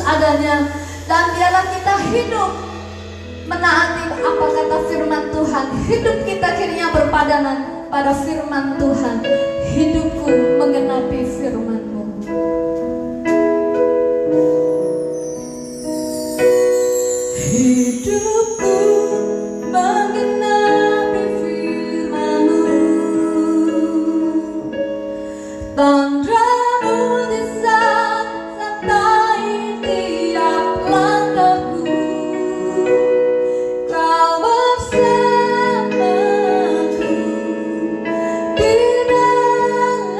adanya, dan biarlah kita hidup menaati apa kata firman Tuhan. Hidup kita kiranya berpadanan pada firman Tuhan. Hidupku menggenapi firman-Mu. Hidupku menggenapi firman-Mu. Tanda mujizat sertai tiap langkahku. Kau bersamaku di dalamku.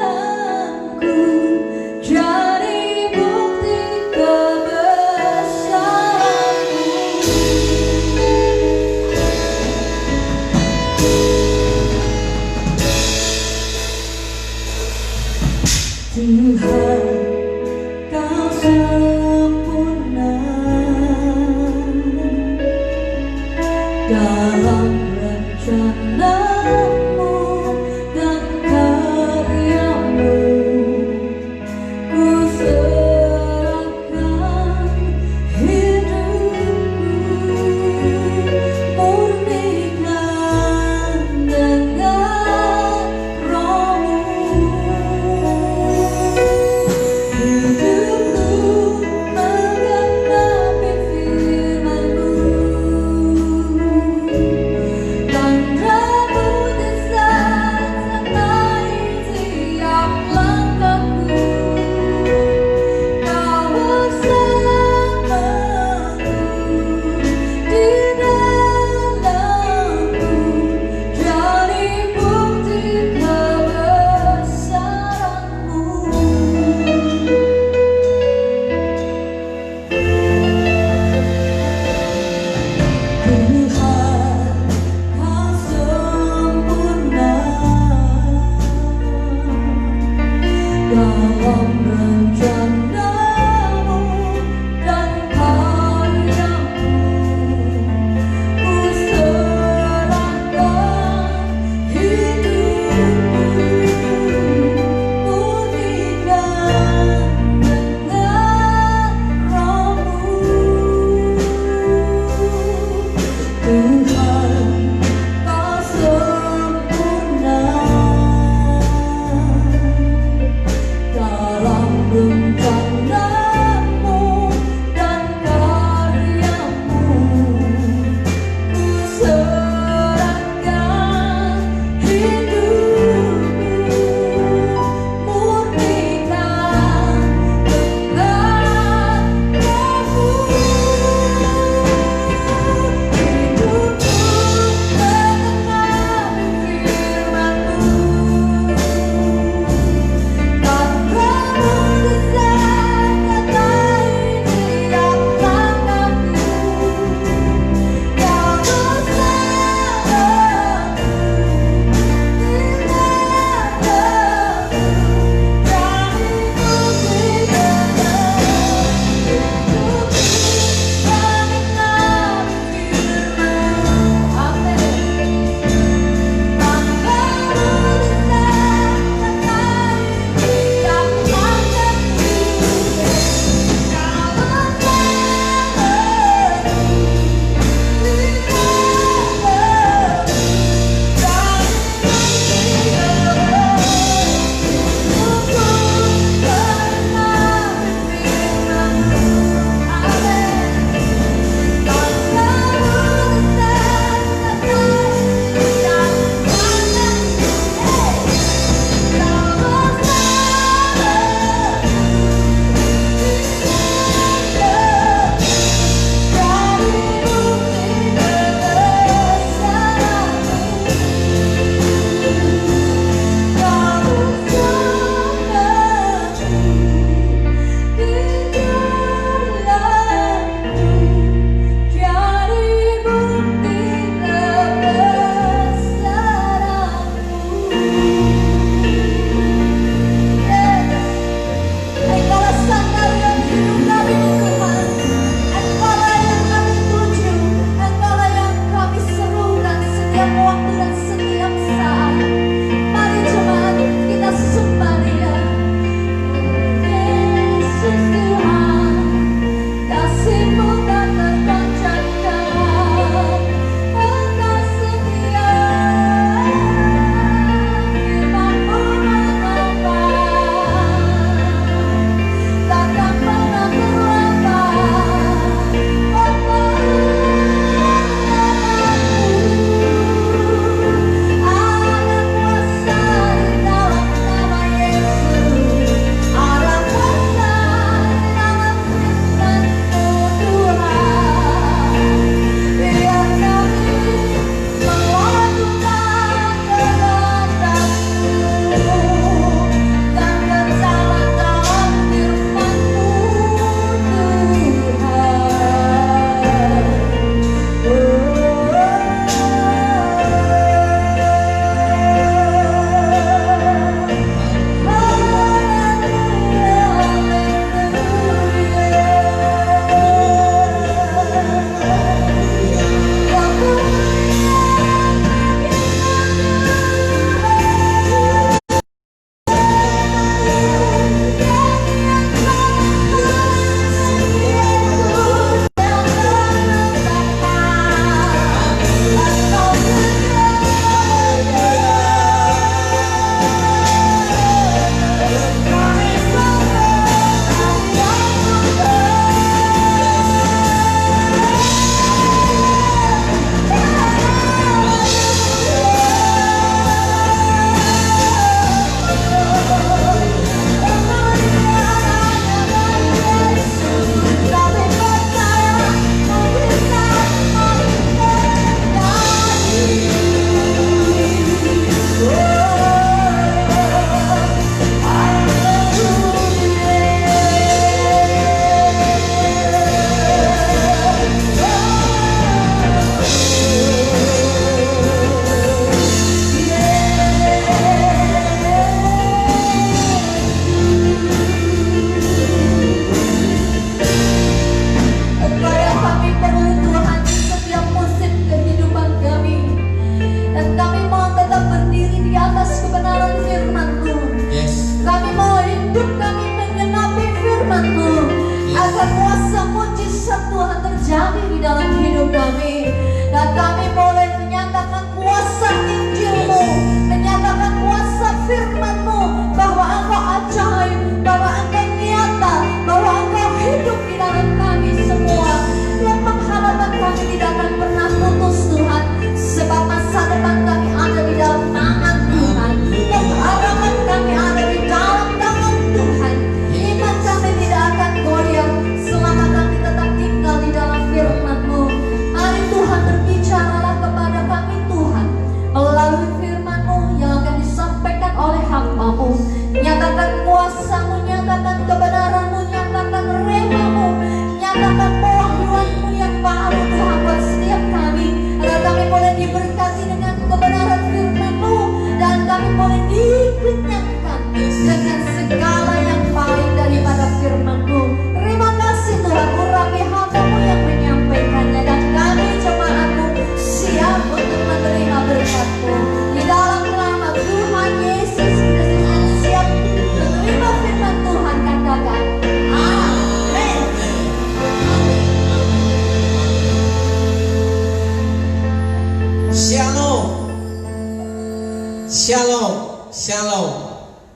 Shalom, Shalom.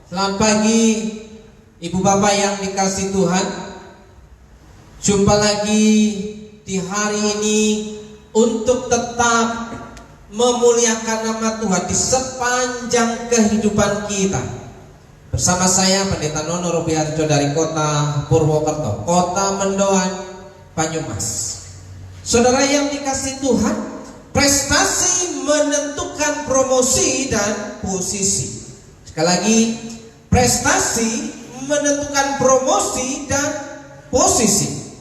Selamat pagi Ibu Bapak yang dikasihi Tuhan. Jumpa lagi di hari ini untuk tetap memuliakan nama Tuhan di sepanjang kehidupan kita. Bersama saya Pendeta Nono Robiharjo dari kota Purwokerto, kota Mendoan, Banyumas. Saudara yang dikasihi Tuhan, prestasi menentukan promosi dan posisi. Sekali lagi, prestasi menentukan promosi dan posisi.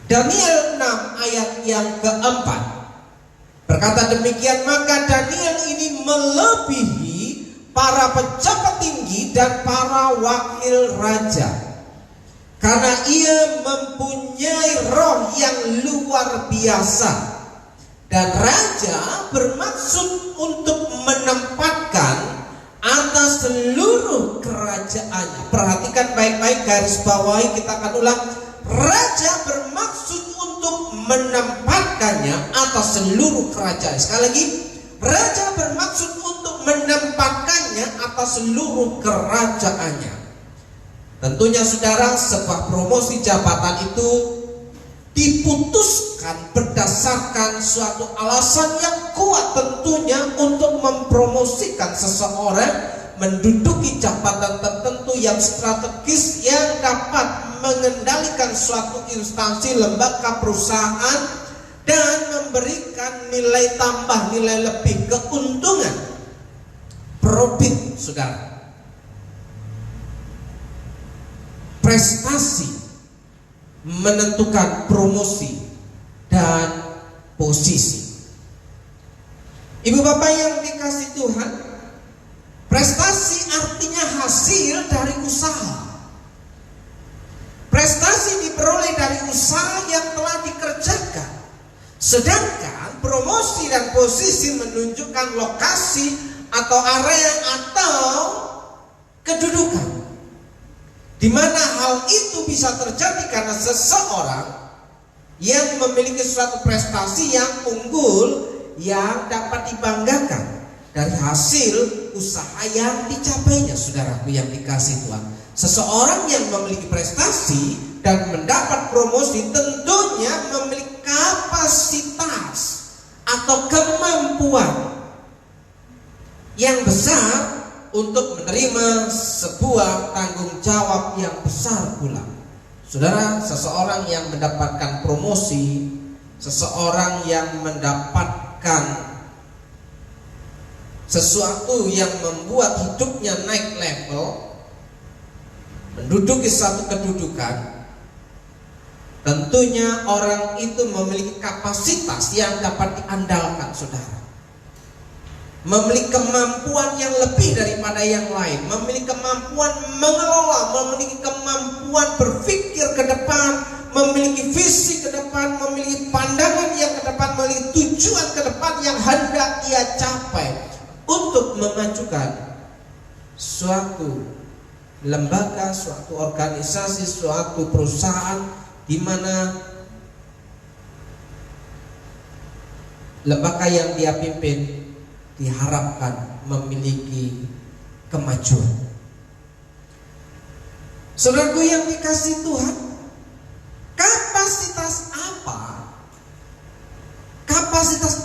Daniel 6 ayat yang keempat berkata demikian, maka Daniel ini melebihi para pejabat tinggi dan para wakil raja, karena ia mempunyai roh yang luar biasa, dan raja bermaksud untuk menempatkan atas seluruh kerajaannya. Perhatikan baik-baik, garis bawahi, kita akan ulang. Raja bermaksud untuk menempatkannya atas seluruh kerajaan. Sekali lagi, raja bermaksud untuk menempatkannya atas seluruh kerajaannya. Tentunya saudara, sebuah promosi jabatan itu diputuskan berdasarkan suatu alasan yang kuat, tentunya untuk mempromosikan seseorang menduduki jabatan tertentu yang strategis yang dapat mengendalikan suatu instansi, lembaga, perusahaan, dan memberikan nilai tambah, nilai lebih, keuntungan, profit, saudara. Prestasi menentukan promosi dan posisi. Ibu bapak yang dikasihi Tuhan, prestasi artinya hasil dari usaha. Prestasi diperoleh dari usaha yang telah dikerjakan. Sedangkan promosi dan posisi menunjukkan lokasi atau area atau kedudukan, di mana hal itu bisa terjadi karena seseorang yang memiliki suatu prestasi yang unggul yang dapat dibanggakan dari hasil usaha yang dicapainya. Saudaraku yang dikasihi Tuhan, seseorang yang memiliki prestasi dan mendapat promosi tentunya memiliki kapasitas atau kemampuan yang besar untuk menerima sebuah tanggung jawab yang besar pula. Saudara, seseorang yang mendapatkan promosi, seseorang yang mendapatkan sesuatu yang membuat hidupnya naik level, menduduki satu kedudukan, tentunya orang itu memiliki kapasitas yang dapat diandalkan, saudara. Memiliki kemampuan yang lebih daripada yang lain, memiliki kemampuan mengelola, memiliki kemampuan berpikir ke depan, memiliki visi ke depan, memiliki pandangan yang ke depan, memiliki tujuan ke depan yang hendak ia capai untuk memajukan suatu lembaga, suatu organisasi, suatu perusahaan, di mana lembaga yang dia pimpin diharapkan memiliki kemajuan. Saudaraku yang dikasihi Tuhan, kapasitas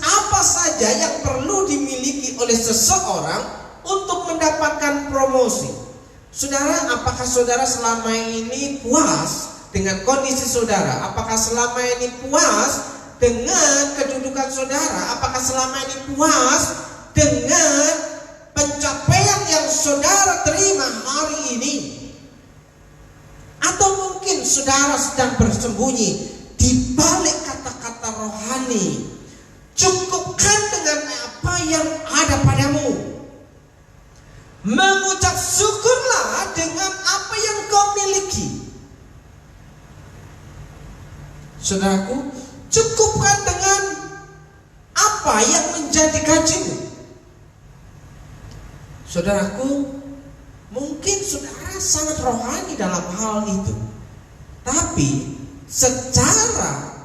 apa saja yang perlu dimiliki oleh seseorang untuk mendapatkan promosi? Saudara, apakah saudara selama ini puas dengan kondisi saudara? Apakah selama ini puas dengan kedudukan saudara? Apakah selama ini puas dengan pencapaian yang saudara terima hari ini? Atau mungkin saudara sedang bersembunyi di balik kata-kata rohani? Cukupkan dengan apa yang ada padamu. Mengucap syukurlah dengan apa yang kau miliki. Saudaraku, cukupkan dengan apa yang menjadi gajimu. Saudaraku, mungkin saudara sangat rohani dalam hal itu, tapi secara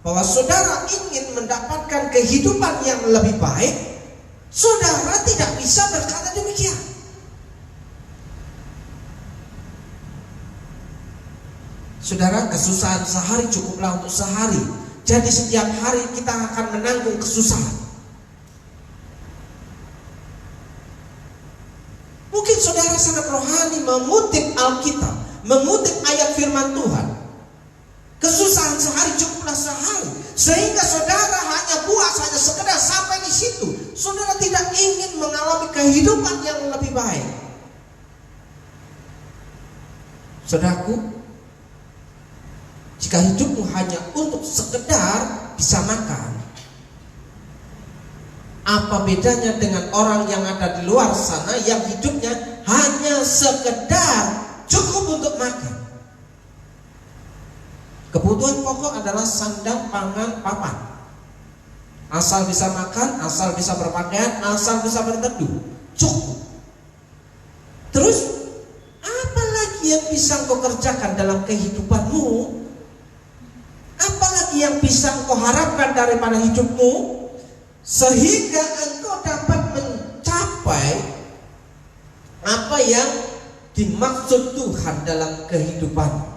bahwa saudara ingin mendapatkan kehidupan yang lebih baik, Saudara tidak bisa berkata demikian. Saudara, kesusahan sehari cukuplah untuk sehari. Jadi setiap hari kita akan menanggung kesusahan. Mungkin saudara sangat rohani mengutip Alkitab, mengutip ayat firman Tuhan. Kesusahan sehari cukuplah sehari, sehingga saudara hanya puas, hanya sekedar sampai di situ. Saudara tidak ingin mengalami kehidupan yang lebih baik. Saudaraku, jika hidupmu hanya untuk sekedar bisa makan, apa bedanya dengan orang yang ada di luar sana yang hidupnya hanya sekedar cukup untuk makan? Kebutuhan pokok adalah sandang, pangan, papan. Asal bisa makan, asal bisa berpakaian, asal bisa berteduh, cukup. Terus apa lagi yang bisa engkau kerjakan dalam kehidupanmu? Apalagi yang bisa engkau harapkan daripada hidupmu sehingga engkau dapat mencapai apa yang dimaksud Tuhan dalam kehidupanmu?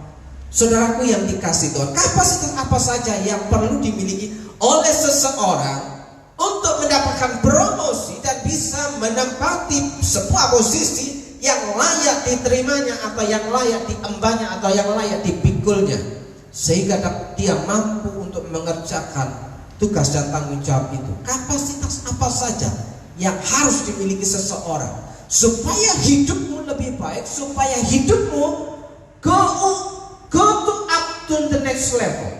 Saudaraku yang dikasihi Tuhan, kapasitas apa saja yang perlu dimiliki oleh seseorang untuk mendapatkan promosi dan bisa menempati sebuah posisi yang layak diterimanya, atau yang layak diembannya, atau yang layak dipikulnya, sehingga dia mampu untuk mengerjakan tugas dan tanggung jawab itu? Kapasitas apa saja yang harus dimiliki seseorang supaya hidupmu lebih baik, supaya hidupmu go to the next level,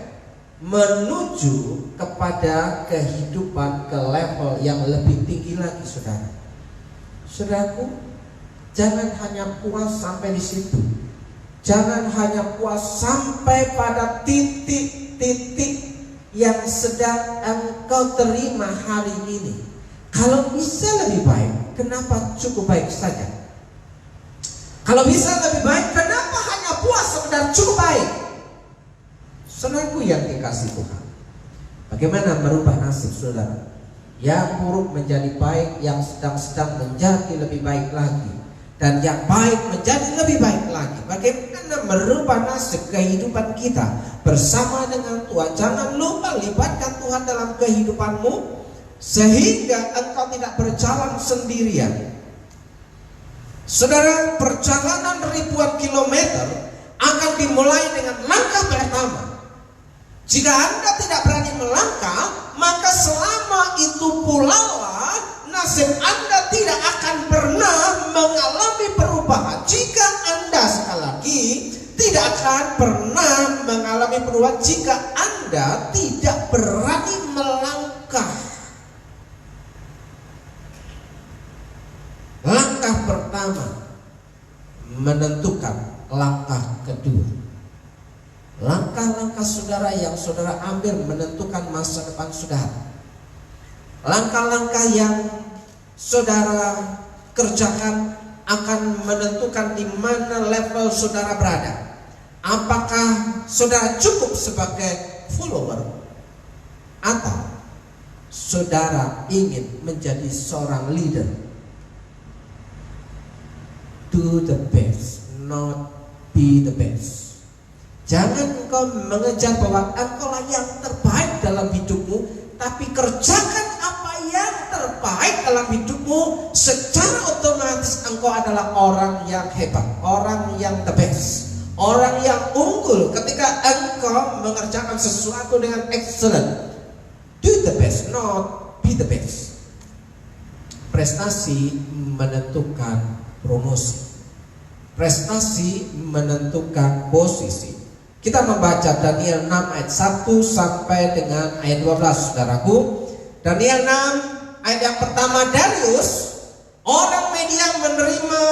menuju kepada kehidupan ke level yang lebih tinggi lagi, saudara. Saudaraku, jangan hanya puas sampai di situ. Jangan hanya puas sampai pada titik-titik yang sedang engkau terima hari ini. Kalau bisa lebih baik, kenapa cukup baik saja? Kalau bisa lebih baik, kenapa hanya puas sekedar cukup baik? Saudaraku yang dikasihi Tuhan, bagaimana merubah nasib saudara? Yang buruk menjadi baik, yang sedang menjadi lebih baik lagi, dan yang baik menjadi lebih baik lagi. Bagaimana merubah nasib kehidupan kita bersama dengan Tuhan? Jangan lupa libatkan Tuhan dalam kehidupanmu, sehingga engkau tidak berjalan sendirian. Saudara, perjalanan ribuan kilometer akan dimulai dengan langkah pertama. Jika Anda tidak berani melangkah, maka selama itu pula nasib Anda tidak akan pernah mengalami perubahan. Jika Anda, sekali lagi, tidak akan pernah mengalami perubahan jika Anda tidak berani melangkah. Langkah pertama menentukan langkah kedua. Langkah-langkah saudara yang saudara ambil menentukan masa depan saudara. Langkah-langkah yang saudara kerjakan akan menentukan di mana level saudara berada. Apakah saudara cukup sebagai follower, atau saudara ingin menjadi seorang leader? Do the best, not be the best. Jangan engkau mengejar bahwa engkau lah yang terbaik dalam hidupmu, tapi kerjakan apa yang terbaik dalam hidupmu. Secara otomatis engkau adalah orang yang hebat, orang yang the best, orang yang unggul ketika engkau mengerjakan sesuatu dengan excellent. Do the best, not be the best. Prestasi menentukan promosi. Prestasi menentukan posisi. Kita membaca Daniel 6 ayat 1 sampai dengan ayat 12, saudaraku. Daniel 6 ayat yang pertama, Darius orang Media menerima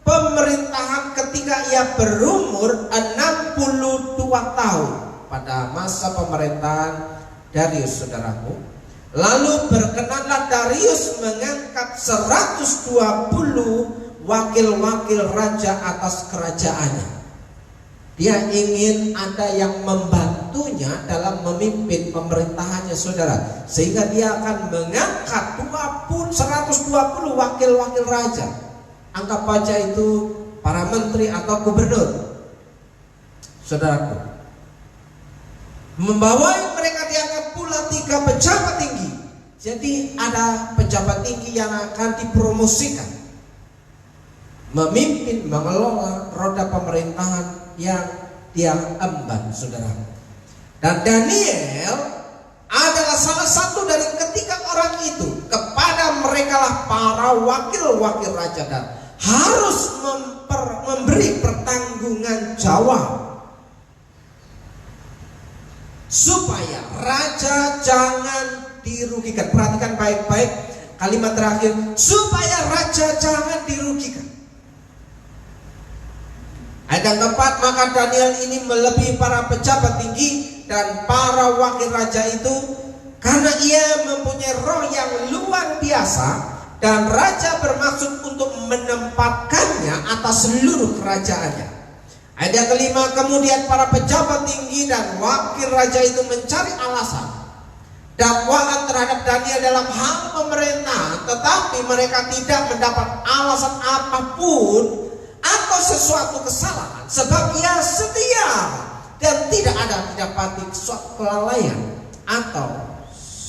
pemerintahan ketika ia berumur 62 tahun pada masa pemerintahan Darius, saudaraku. Lalu berkenanlah Darius mengangkat 120 wakil-wakil raja atas kerajaannya. Dia ingin ada yang membantu membantunya dalam memimpin pemerintahannya, saudara. Sehingga dia akan mengangkat 120 wakil-wakil raja. Anggap aja itu para menteri atau gubernur, saudaraku. Membawai mereka diangkat pula 3 pejabat tinggi. Jadi ada pejabat tinggi yang akan dipromosikan, memimpin, mengelola roda pemerintahan yang dia emban, saudara. Dan Daniel adalah salah satu dari ketiga orang itu. Kepada mereka lah para wakil-wakil raja dan harus memberi pertanggungan jawab supaya raja jangan dirugikan. Perhatikan baik-baik kalimat terakhir, supaya raja jangan dirugikan. Ayat yang keempat, maka Daniel ini melebihi para pejabat tinggi dan para wakil raja itu karena ia mempunyai roh yang luar biasa, dan raja bermaksud untuk menempatkannya atas seluruh kerajaannya. Ayat yang kelima, kemudian para pejabat tinggi dan wakil raja itu mencari alasan dakwaan terhadap Daniel dalam hal pemerintahan, tetapi mereka tidak mendapat alasan apapun atau sesuatu kesalahan, sebab ia setia dan tidak ada didapati suatu kelalaian atau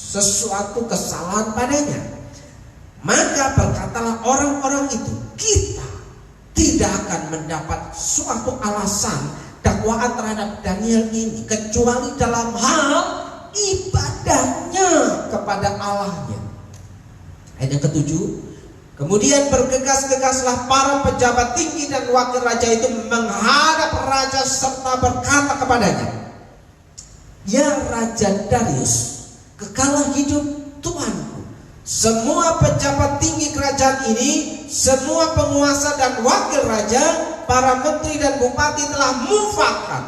sesuatu kesalahan padanya. Maka berkatalah orang-orang itu, kita tidak akan mendapat suatu alasan dakwaan terhadap Daniel ini kecuali dalam hal ibadahnya kepada Allahnya. Ayat yang ketujuh, kemudian bergegas-gegaslah para pejabat tinggi dan wakil raja itu menghadap raja serta berkata kepadanya, ya Raja Darius, kekalah hidup Tuanku. Semua pejabat tinggi kerajaan ini, semua penguasa dan wakil raja, para menteri dan bupati telah mufakat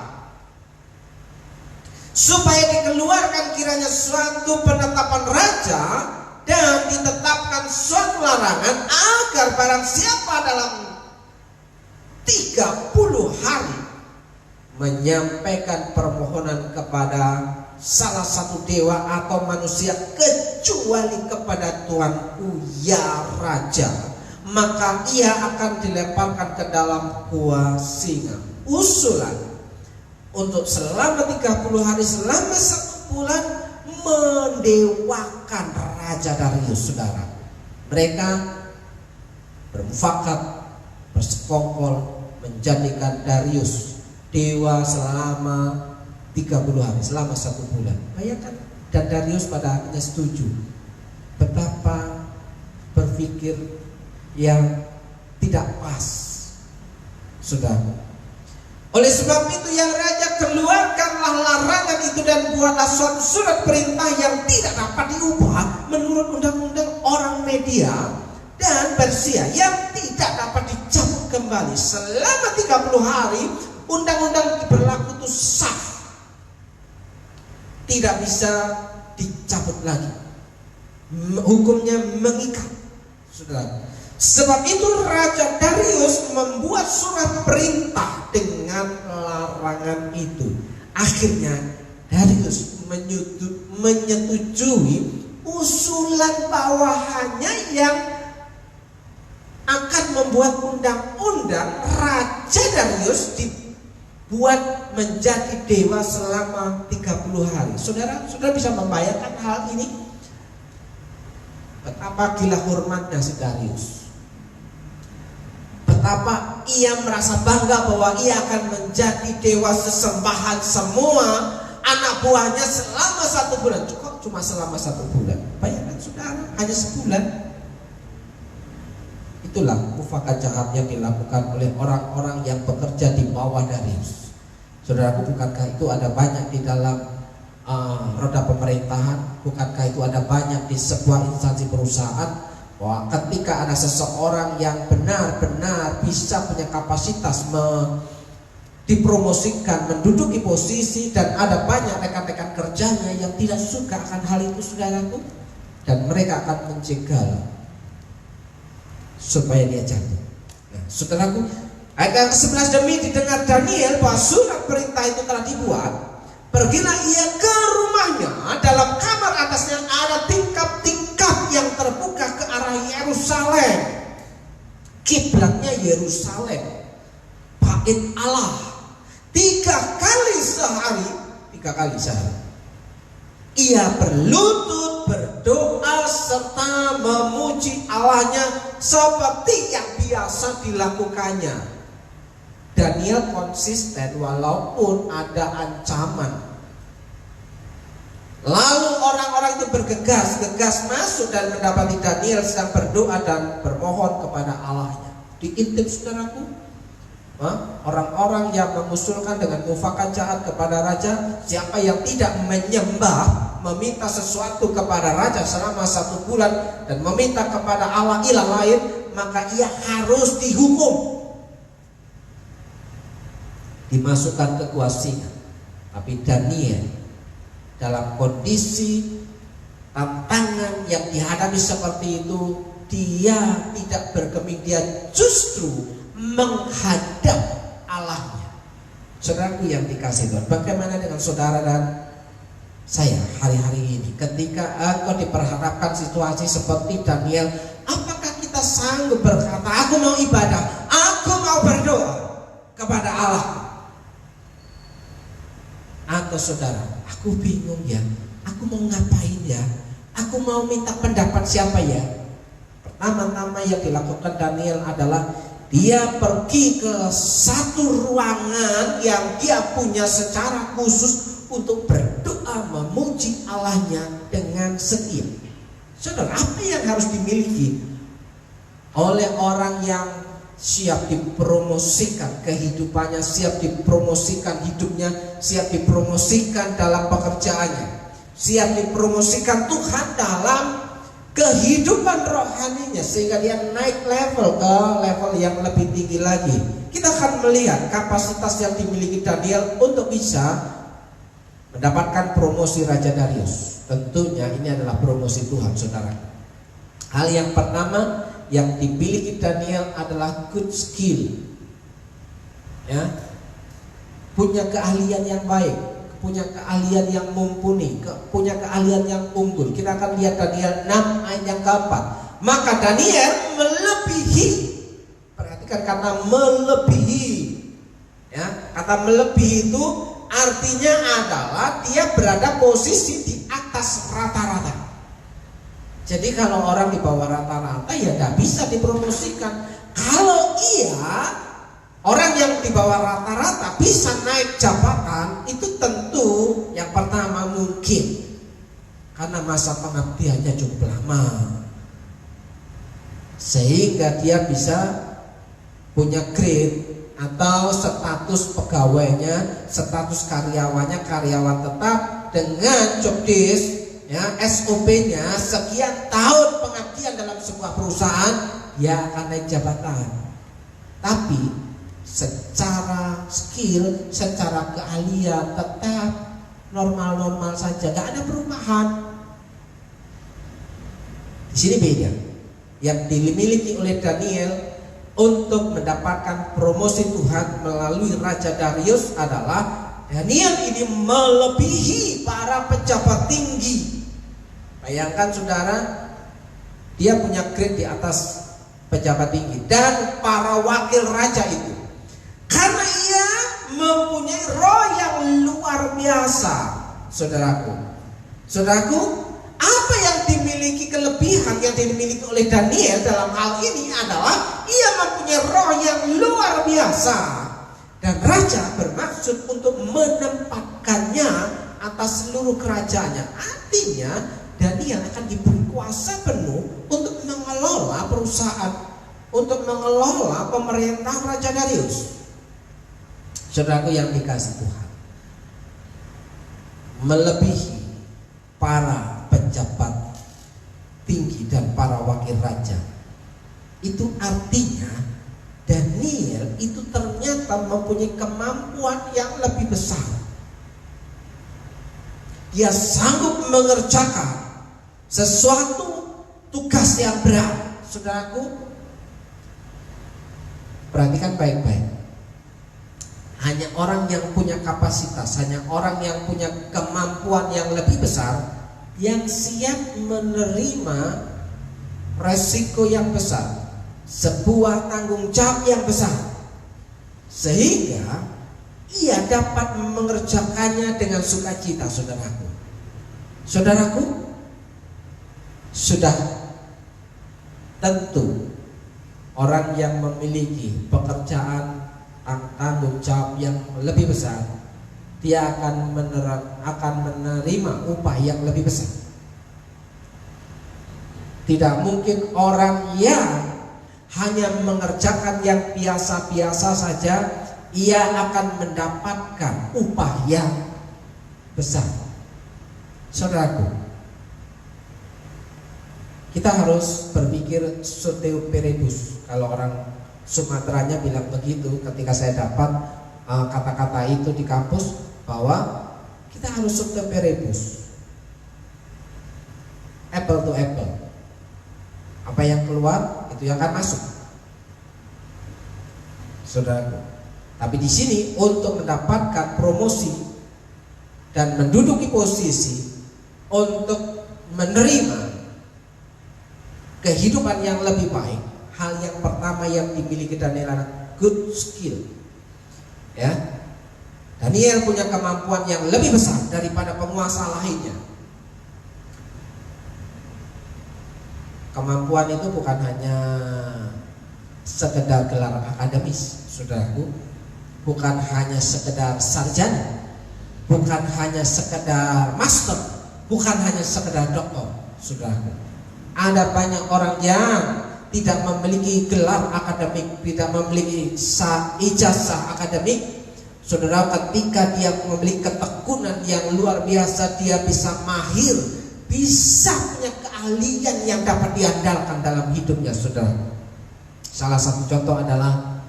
supaya dikeluarkan kiranya suatu penetapan raja dan ditetapkan suatu larangan agar barang siapa dalam 30 hari menyampaikan permohonan kepada salah satu dewa atau manusia kecuali kepada Tuanku ya Raja, maka ia akan dilemparkan ke dalam gua singa. Usulan untuk selama 30 hari, selama 1 bulan mendewakan Raja Darius, saudara. Mereka bermufakat, bersekongkol menjadikan Darius dewa selama 30 hari, selama 1 bulan. Bayangkan, dan Darius pada akhirnya setuju. Betapa berpikir yang tidak pas, saudara. Oleh sebab itu ya raja, keluarkanlah larangan itu dan buatlah suatu surat perintah yang tidak dapat diubah menurut undang-undang orang Media dan Persia yang tidak dapat dicabut kembali. Selama 30 hari undang-undang berlaku itu sah, tidak bisa dicabut lagi. Hukumnya mengikat, saudara. Sebab itu Raja Darius membuat surat perintah dengan larangan itu. Akhirnya Darius menyetujui usulan bawahannya yang akan membuat undang-undang Raja Darius dibuat menjadi dewa selama 30 hari. Saudara bisa membayangkan hal ini? Betapa gila hormatnya si Darius. Betapa ia merasa bangga bahwa ia akan menjadi dewa sesembahan semua anak buahnya selama 1 bulan. Cukup cuma selama 1 bulan. Bayangkan saudara, hanya sebulan. Itulah mufakat jahat yang dilakukan oleh orang-orang yang bekerja di bawah Darius. Saudaraku, bukankah itu ada banyak di dalam roda pemerintahan? Bukankah itu ada banyak di sebuah instansi perusahaan? Bahwa ketika ada seseorang yang benar-benar bisa punya kapasitas dipromosikan, menduduki posisi, dan ada banyak rekan-rekan kerjanya yang tidak suka akan hal itu, saudaraku, dan mereka akan menjegal supaya dia jatuh. Nah, saudaraku, ayat yang ke-11, demi didengar Daniel bahwa surat perintah itu telah dibuat, Pergilah ia ke rumahnya, dalam kamar atasnya ada tingkap-tingkap yang terbuka ke arah Yerusalem. Kiblatnya Yerusalem, bait Allah. 3 kali sehari ia berlutut, berdoa serta memuji Allahnya seperti yang biasa dilakukannya. Daniel konsisten walaupun ada ancaman. Lalu orang-orang itu bergegas masuk dan mendapati Daniel sedang berdoa dan bermohon kepada Allahnya. Diintip saudaraku, orang-orang yang mengusulkan dengan mufakat jahat kepada raja, siapa yang tidak menyembah, meminta sesuatu kepada raja selama 1 bulan dan meminta kepada Allah ilah lain, maka ia harus dihukum, dimasukkan ke gua singa. Tapi Daniel dalam kondisi tantangan yang dihadapi seperti itu, dia tidak bergeming, dia justru menghadap Allahnya. Saudaraku yang dikasihi Tuhan, bagaimana dengan saudara dan saya hari-hari ini? Ketika engkau diperhadapkan situasi seperti Daniel, apakah kita sanggup berkata, aku mau ibadah, aku mau berdoa kepada Allah? Atau saudara, aku bingung ya, aku mau ngapain ya, aku mau minta pendapat siapa ya? Pertama-tama yang dilakukan Daniel adalah dia pergi ke satu ruangan yang dia punya secara khusus untuk berdoa memuji Allahnya dengan setia. Saudara, apa yang harus dimiliki oleh orang yang siap dipromosikan kehidupannya, siap dipromosikan hidupnya, siap dipromosikan dalam pekerjaannya, siap dipromosikan Tuhan dalam kehidupan rohaninya, sehingga dia naik level ke level yang lebih tinggi lagi. Kita akan melihat kapasitas yang dimiliki Daniel untuk bisa mendapatkan promosi Raja Darius. Tentunya ini adalah promosi Tuhan, saudara. Hal yang pertama yang dimiliki Daniel adalah good skill, ya, punya keahlian yang baik, punya keahlian yang mumpuni, punya keahlian yang unggul. Kita akan lihat Daniel 6 ayat yang keempat. Maka Daniel melebihi, perhatikan kata melebihi, ya, kata melebihi itu artinya adalah dia berada posisi di atas rata-rata. Jadi kalau orang di bawah rata-rata ya tidak bisa dipromosikan. Kalau orang yang di bawah rata-rata bisa naik jabatan, itu tentu yang pertama mungkin karena masa pengabdiannya cukup lama, sehingga dia bisa punya grade atau status pegawainya, status karyawannya karyawan tetap dengan job desk, ya, SOP-nya sekian tahun pengabdian dalam sebuah perusahaan, dia akan naik jabatan. Tapi secara skill, secara keahlian tetap normal-normal saja, gak ada perubahan. Di sini beda. Yang dimiliki oleh Daniel untuk mendapatkan promosi Tuhan melalui Raja Darius adalah Daniel ini melebihi para pejabat tinggi. Bayangkan saudara, dia punya grade di atas pejabat tinggi dan para wakil raja itu, karena ia mempunyai roh yang luar biasa. Saudaraku, apa yang dimiliki, kelebihan yang dimiliki oleh Daniel dalam hal ini adalah ia mempunyai roh yang luar biasa, dan raja bermaksud untuk menempatkannya atas seluruh kerajaannya. Artinya Daniel akan diberi kuasa penuh untuk mengelola perusahaan, untuk mengelola pemerintah Raja Darius. Saudaraku yang dikasihi Tuhan, melebihi para pejabat tinggi dan para wakil raja, itu artinya Daniel itu ternyata mempunyai kemampuan yang lebih besar. Dia sanggup mengerjakan sesuatu tugas yang berat. Saudaraku, perhatikan baik-baik. hanya orang yang punya kapasitas, hanya orang yang punya kemampuan yang lebih besar yang siap menerima resiko yang besar, sebuah tanggung jawab yang besar, sehingga ia dapat mengerjakannya dengan sukacita. Saudaraku, sudah tentu orang yang memiliki pekerjaan tanggung jawab yang lebih besar, dia akan menerima upah yang lebih besar. Tidak mungkin orang yang hanya mengerjakan yang biasa-biasa saja, ia akan mendapatkan upah yang besar. Saudaraku, kita harus berpikir soteu perebus. Kalau orang Sumateranya bilang begitu ketika saya dapat kata-kata itu di kampus, bahwa kita harus soteu perebus, apple to apple. Apa yang keluar itu yang akan masuk, saudaraku. Tapi di sini untuk mendapatkan promosi dan menduduki posisi untuk menerima kehidupan yang lebih baik, hal yang pertama yang dimiliki Daniel adalah good skill. Ya, Daniel punya kemampuan yang lebih besar daripada penguasa lainnya. Kemampuan itu bukan hanya sekedar gelar akademis, saudaraku, bukan hanya sekedar sarjana, bukan hanya sekedar master, bukan hanya sekedar doktor, saudaraku. Ada banyak orang yang tidak memiliki gelar akademik, tidak memiliki ijazah akademik. Saudara, ketika dia memiliki ketekunan yang luar biasa, dia bisa mahir, bisa punya keahlian yang dapat diandalkan dalam hidupnya, saudara. Salah satu contoh adalah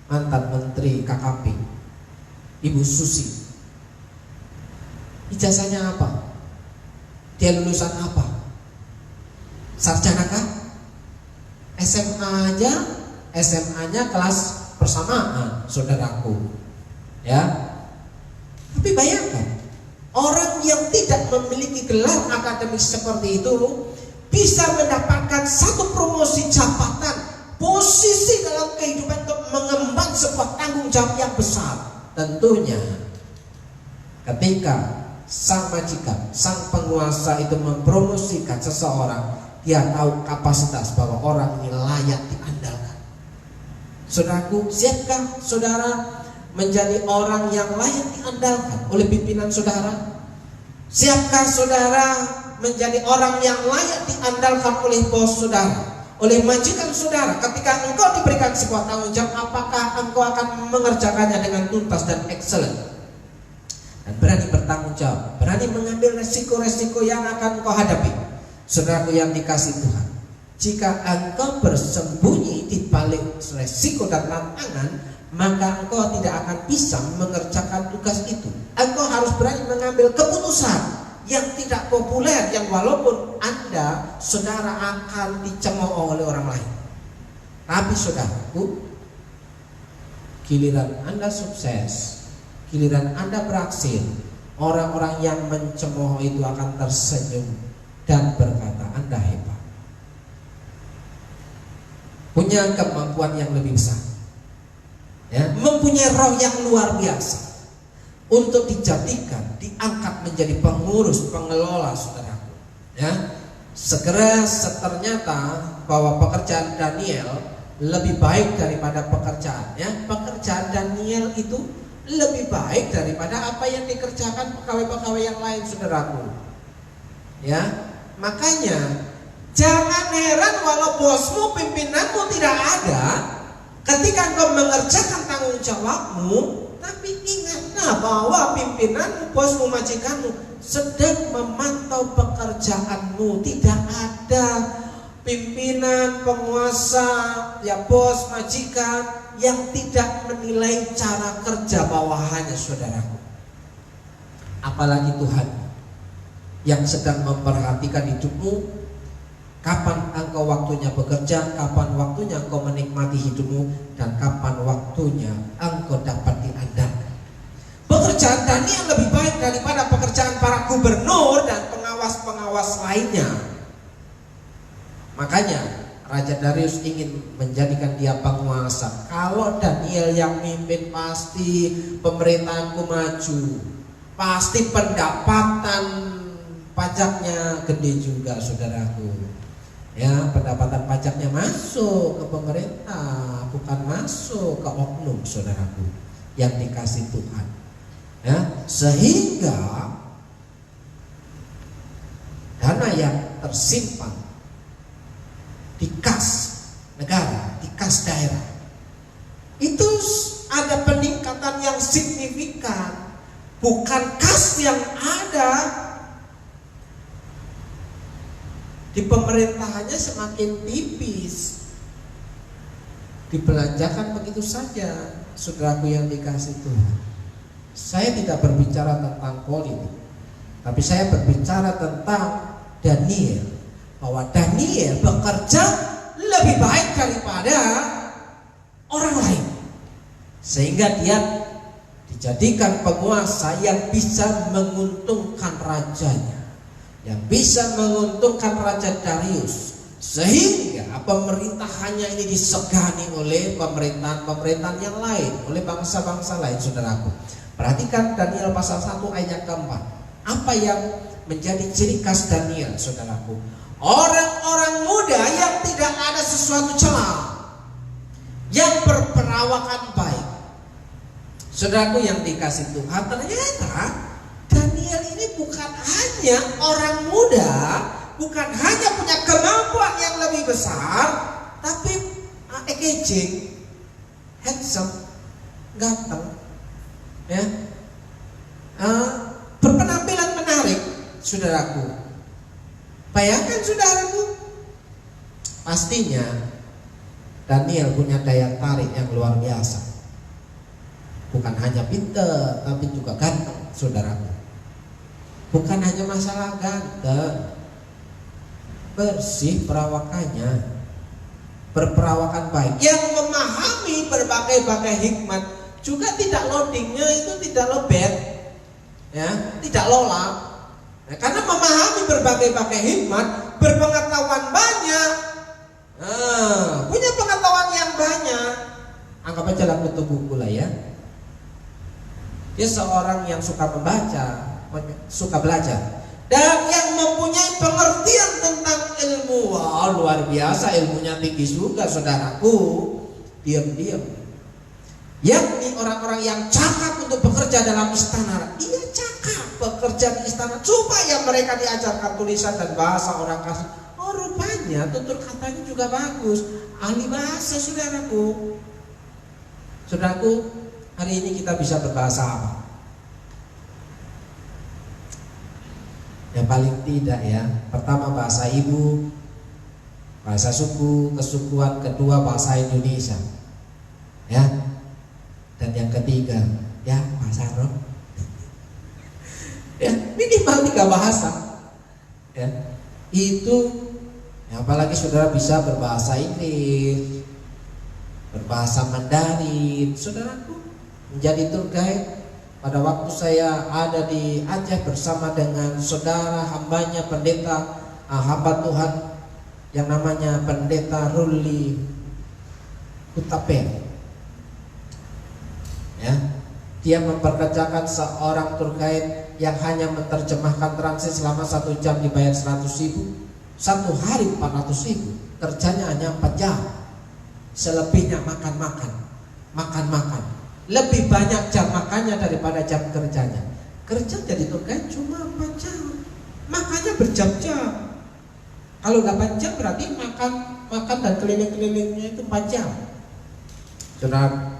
mantan Menteri KKP, Ibu Susi. Ijazahnya apa? Dia lulusan apa? Sarjana kah? SMA aja, SMA-nya kelas persamaan, saudaraku. Ya. Tapi bayangkan, orang yang tidak memiliki gelar akademik seperti itu bisa mendapatkan satu promosi jabatan, posisi dalam kehidupan untuk mengemban sebuah tanggung jawab yang besar. Tentunya ketika sang majikan, sang penguasa itu mempromosikan seseorang, dia tahu kapasitas bahwa orang ini layak diandalkan. Saudaraku, siapkah saudara menjadi orang yang layak diandalkan oleh pimpinan saudara? Siapkah saudara menjadi orang yang layak diandalkan oleh bos saudara, oleh majikan saudara? Ketika engkau diberikan sebuah tanggung jawab, apakah engkau akan mengerjakannya dengan tuntas dan excellent? Dan berani bertanggung jawab, berani mengambil resiko-resiko yang akan engkau hadapi. Saudaraku yang dikasih Tuhan, jika engkau bersembunyi di balik resiko dan tantangan, maka engkau tidak akan bisa mengerjakan tugas itu. Engkau harus berani mengambil keputusan yang tidak populer, yang walaupun Anda, saudara, akan dicemooh oleh orang lain. Tapi saudaraku, giliran Anda sukses, giliran Anda berhasil, orang-orang yang mencemooh itu akan tersenyum dan berkata, Anda hebat, punya kemampuan yang lebih besar, ya, mempunyai roh yang luar biasa untuk dijadikan, diangkat menjadi pengurus, pengelola, saudaraku. Ya, segera ternyata bahwa pekerjaan Daniel lebih baik daripada pekerjaan Daniel itu lebih baik daripada apa yang dikerjakan pegawai-pegawai yang lain, saudaraku. Ya, makanya jangan heran walau bosmu, pimpinanmu tidak ada ketika engkau mengerjakan tanggung jawabmu, tapi ingatlah bahwa pimpinanmu, bosmu, majikanmu sedang memantau pekerjaanmu. Tidak ada pimpinan, penguasa, ya bos, majikan yang tidak menilai cara kerja bawahannya, saudaraku. Apalagi Tuhan yang sedang memperhatikan hidupmu Kapan engkau waktunya bekerja, kapan waktunya engkau menikmati hidupmu, dan kapan waktunya engkau dapat diandalkan. Pekerjaan Daniel lebih baik daripada pekerjaan para gubernur dan pengawas-pengawas lainnya. Makanya Raja Darius ingin menjadikan dia penguasa. Kalau Daniel yang mimpin, pasti pemerintahanku maju, pasti pendapatan pajaknya gede juga, saudaraku. Ya, pendapatan pajaknya masuk ke pemerintah, bukan masuk ke oknum, saudaraku, yang dikasih Tuhan. Ya, sehingga dana yang tersimpan di kas negara, di kas daerah, itu ada peningkatan yang signifikan. Bukan kas yang ada di pemerintahannya semakin tipis, dibelanjakan begitu saja, saudaraku yang dikasih Tuhan. Saya tidak berbicara tentang politik, tapi saya berbicara tentang Daniel, bahwa Daniel bekerja lebih baik daripada orang lain, sehingga dia dijadikan penguasa yang bisa menguntungkan rajanya, yang bisa menguntungkan Raja Darius, sehingga pemerintahannya ini disegani oleh pemerintahan-pemerintahan yang lain, oleh bangsa-bangsa lain, saudaraku. Perhatikan Daniel pasal 1 ayat yang keempat. Apa yang menjadi ciri khas Daniel, saudaraku? Orang-orang muda yang tidak ada sesuatu celah, yang berperawakan baik. Saudaraku yang dikasih Tuhan, ternyata Daniel ini bukan hanya orang muda, bukan hanya punya kemampuan yang lebih besar, tapi engaging, handsome, ganteng, ya, berpenampilan menarik, saudaraku. Bayangkan, saudaraku, pastinya Daniel punya daya tarik yang luar biasa. Bukan hanya pintar, tapi juga ganteng, saudaraku. Bukan hanya masalah ganteng, bersih perawakannya, berperawakan baik, yang memahami berbagai-bagai hikmat, juga tidak loadingnya itu tidak lobet, ya, tidak lola. Nah, karena memahami berbagai-bagai hikmat, berpengetahuan banyak, punya pengetahuan yang banyak. Anggap aja lah kutu buku lah, ya. Dia seorang yang suka membaca, suka belajar, dan yang mempunyai pengertian tentang ilmu. Wah, luar biasa, ilmunya tinggi juga, saudaraku. Diam-diam, yakni orang-orang yang cakap untuk bekerja dalam istana. Dia cakap bekerja di istana supaya mereka diajarkan tulisan dan bahasa orang kasar. Oh, rupanya tutur katanya juga bagus, ahli bahasa, saudaraku. Saudaraku, hari ini kita bisa berbahasa apa? Yang paling tidak, ya, pertama bahasa ibu, bahasa suku, kesukuan, kedua bahasa Indonesia, ya, dan yang ketiga, ya, bahasa roh. Ya, minimal 3 bahasa, ya. Itu, ya, apalagi saudara bisa berbahasa Inggris, berbahasa Mandarin, saudaraku, menjadi tour guide. Pada waktu saya ada di Aceh bersama dengan saudara hambanya pendeta, hamba Tuhan yang namanya Pendeta Ruli Utapen, ya, dia memperkerjakan seorang tour guide yang hanya menerjemahkan transit selama 1 jam dibayar 100.000, 1 hari 400.000, kerjanya hanya 4 jam, selebihnya makan-makan. Lebih banyak jam makannya daripada jam kerjanya. Kerja jadi tour guide cuma 4 jam, makannya berjam-jam. Kalau 8 jam berarti makan dan keliling-kelilingnya itu 4 jam. Saudara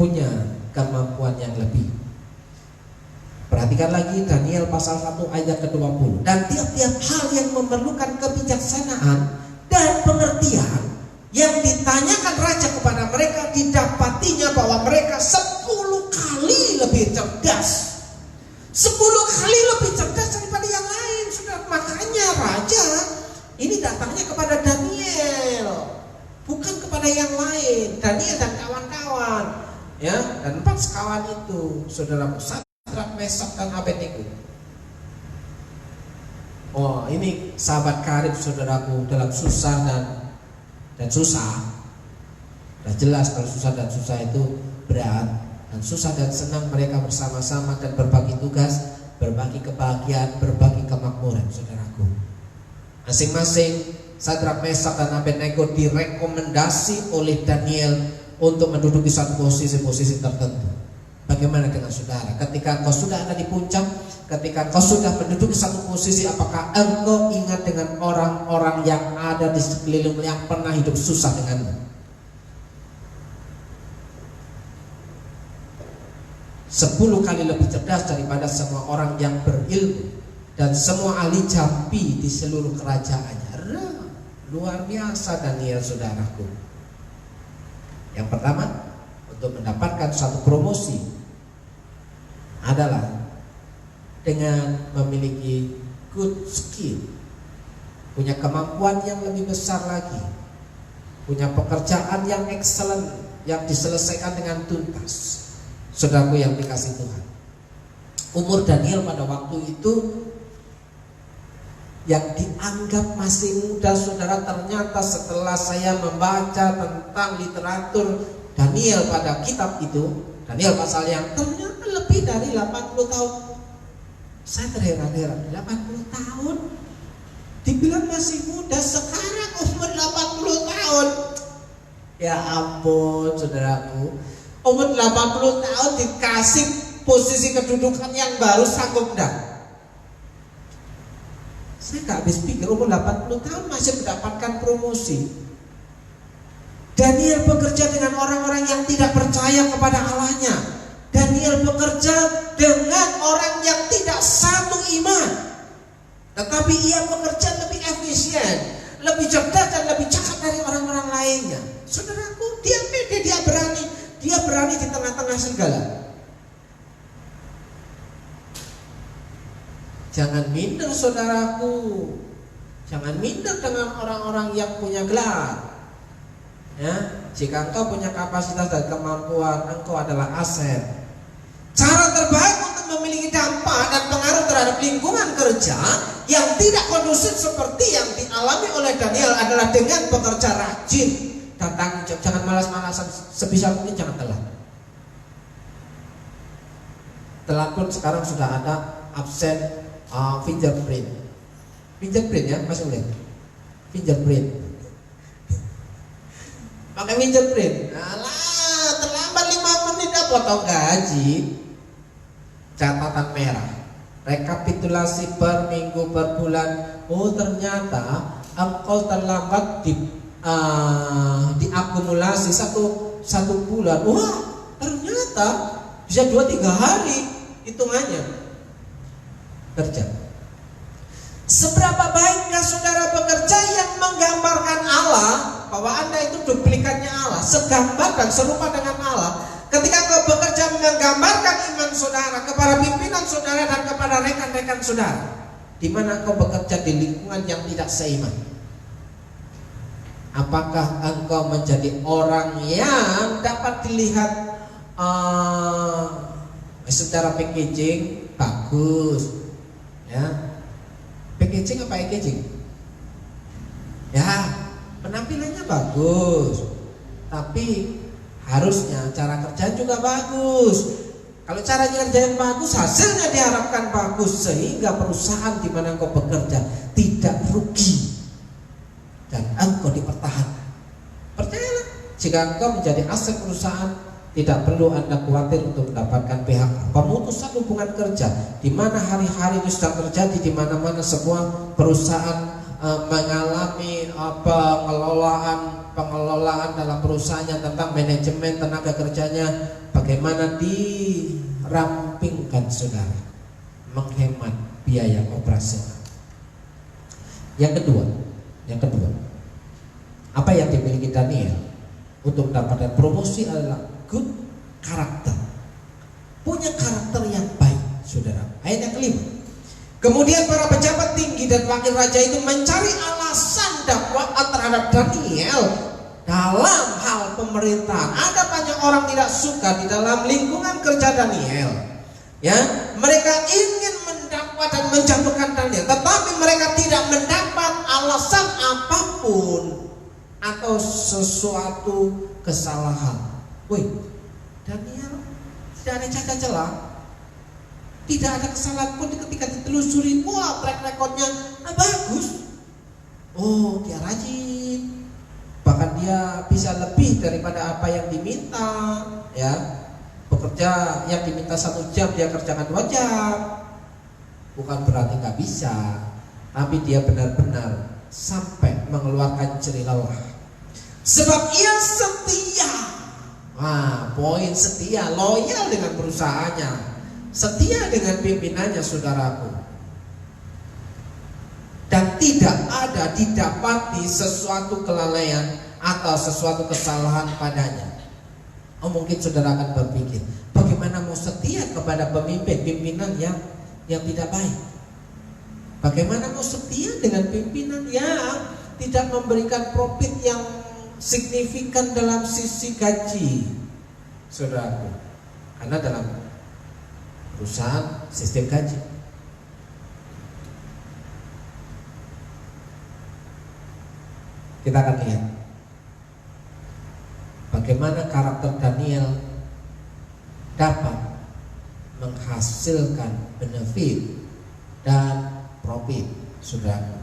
punya kemampuan yang lebih. Perhatikan lagi Daniel pasal 1 ayat ke-20. Dan tiap-tiap hal yang memerlukan kebijaksanaan dan pengertian yang ditanyakan raja kepada mereka, didapatinya bahwa mereka 10 kali lebih cerdas. 10 kali lebih cerdas daripada yang lain, saudara. sekawan, ya, dan 4 sekawan itu, saudaraku, Sadrak, Mesak, dan Abednego. Oh, ini sahabat karib, saudaraku, dalam susah dan susah. Sudah jelas kalau susah dan susah itu berat, dan susah dan senang mereka bersama-sama dan berbagi tugas, berbagi kebahagiaan, berbagi kemakmuran, saudaraku. Masing-masing Sadrak, Mesak, dan Abednego direkomendasi oleh Daniel untuk menduduki satu posisi-posisi tertentu. Bagaimana dengan saudara? Ketika engkau sudah ada di puncak, ketika engkau sudah menduduki satu posisi, apakah engkau ingat dengan orang-orang yang ada di sekeliling yang pernah hidup susah denganmu? 10 kali lebih cerdas daripada semua orang yang berilmu dan semua ahli jampi di seluruh kerajaannya. Luar biasa Daniel, saudaraku. Yang pertama, untuk mendapatkan suatu promosi adalah dengan memiliki good skill, punya kemampuan yang lebih besar lagi, punya pekerjaan yang excellent, yang diselesaikan dengan tuntas. Saudaraku yang dikasihi Tuhan, umur Daniel pada waktu itu yang dianggap masih muda, saudara, ternyata setelah saya membaca tentang literatur Daniel pada kitab itu, Daniel pasal yang ternyata lebih dari 80 tahun. Saya terheran-heran, 80 tahun dibilang masih muda, sekarang umur 80 tahun. Ya ampun, saudaraku, umur 80 tahun dikasih posisi kedudukan yang baru, sanggup enggak? Saya gak habis pikir, umur 80 tahun masih mendapatkan promosi. Daniel bekerja dengan orang-orang yang tidak percaya kepada Allahnya. Daniel bekerja dengan orang yang tidak satu iman, tetapi ia bekerja lebih efisien, lebih cerdas dan lebih cakap dari orang-orang lainnya. Saudaraku, dia pede, dia berani di tengah-tengah segala. Jangan minder, saudaraku. Jangan minder dengan orang-orang yang punya gelar. Ya, jika engkau punya kapasitas dan kemampuan, engkau adalah aset. Cara terbaik untuk memiliki dampak dan pengaruh terhadap lingkungan kerja yang tidak kondusif seperti yang dialami oleh Daniel adalah dengan bekerja rajin dan tanggung jawab. Jangan malas-malasan, sebisa mungkin jangan telat. Telat pun sekarang sudah ada absen fingerprint ya, Mas Ulin. Fingerprint. Pakai fingerprint. Alah, terlambat 5 menit dah potong gaji. Catatan merah. Rekapitulasi per minggu, per bulan. Oh, ternyata engkau terlambat diakumulasi satu bulan. Wah, ternyata bisa 2-3 hari hitungannya. Kerja. Seberapa baikkah saudara bekerja yang menggambarkan Allah, bahwa Anda itu duplikatnya Allah, segambar dan serupa dengan Allah. Ketika kau bekerja menggambarkan iman saudara kepada pimpinan saudara dan kepada rekan-rekan saudara, di mana kau bekerja di lingkungan yang tidak seiman, apakah engkau menjadi orang yang dapat dilihat secara packaging bagus? Ya, packaging apa packaging? Ya, penampilannya bagus, tapi harusnya cara kerja juga bagus. Kalau cara kerja yang bagus, hasilnya diharapkan bagus, sehingga perusahaan di mana engkau bekerja tidak rugi dan engkau dipertahankan. Percayalah, jika engkau menjadi aset perusahaan, tidak perlu Anda khawatir untuk mendapatkan PHK, pemutusan hubungan kerja, di mana hari-hari itu sedang terjadi di mana-mana. Sebuah perusahaan mengalami pengelolaan dalam perusahaannya tentang manajemen tenaga kerjanya, bagaimana dirampingkan saudara, menghemat biaya operasional. Yang kedua, apa yang dimiliki Daniel untuk mendapatkan promosi adalah good karakter, punya karakter yang baik, saudara. Ayat yang kelima. Kemudian para pejabat tinggi dan wakil raja itu mencari alasan dakwaan terhadap Daniel dalam hal dalam pemerintahan. Ada banyak orang tidak suka di dalam lingkungan kerja Daniel. Ya, mereka ingin mendapat dan menjatuhkan Daniel, tetapi mereka tidak mendapat alasan apapun atau sesuatu kesalahan. Woi, Daniel tidak ada cacat celah, tidak ada kesalahan pun ketika ditelusuri. Wah, track recordnya bagus. Oh, dia rajin, bahkan dia bisa lebih daripada apa yang diminta. Ya, bekerja yang diminta 1 jam dia kerjakan 2 jam. Bukan berarti nggak bisa, tapi dia benar-benar sampai mengeluarkan jerih lelah. Sebab ia setia. Poin setia, loyal dengan perusahaannya, setia dengan pimpinannya, saudaraku. Dan tidak ada didapati sesuatu kelalaian atau sesuatu kesalahan padanya. Mungkin saudara akan berpikir, bagaimana mau setia kepada pimpinan yang tidak baik? Bagaimana mau setia dengan pimpinan yang tidak memberikan profit yang signifikan dalam sisi gaji, saudaraku? Karena dalam perusahaan sistem gaji. Kita akan lihat bagaimana karakter Daniel dapat menghasilkan benefit dan profit, saudara.